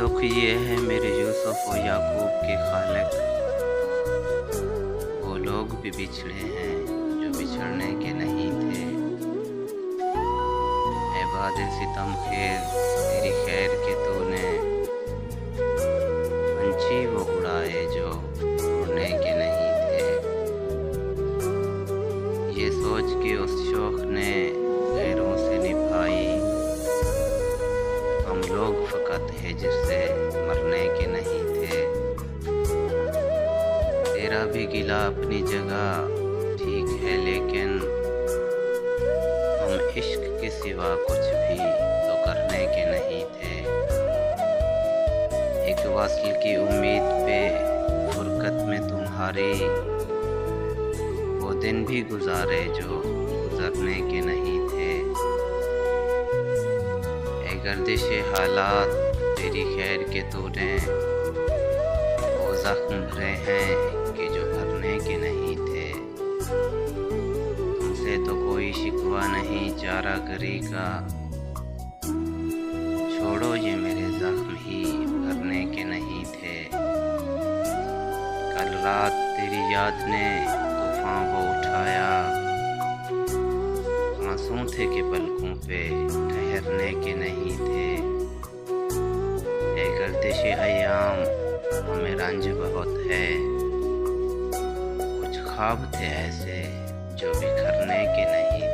दुख ये है मेरे यूसुफ व याकूब के खालिक, वो लोग भी बिछड़े हैं जो बिछड़ने के नहीं थे। ऐ बादल सितम खैर तेरी खैर के तूने पंछी वो उड़ाए जो उड़ने के नहीं थे। ये सोच के उस शौक ने गैरों से निभाई, हम लोग फ़कत हिज्र से मरने के नहीं थे। तेरा भी गिला अपनी जगह ठीक है, लेकिन हम इश्क के सिवा कुछ भी तो करने के नहीं थे। एक वस्ल की उम्मीद पे फुरकत में तुम्हारी वो दिन भी गुजारे जो गुजरने के नहीं थे। गर्दिश हालात तेरी खैर के तूने वो जख्म भरे हैं कि जो भरने के नहीं थे। तुमसे तो कोई शिकवा नहीं चारागरी का, छोड़ो ये मेरे जख्म ही भरने के नहीं थे। कल रात तेरी याद ने तूफान वो उठाया, आंसू थे कि पलकों पे ठहरने के नहीं थे। गर्दिश अयाम हमें रंज बहुत है, कुछ ख्वाब थे ऐसे जो बिखरने के नहीं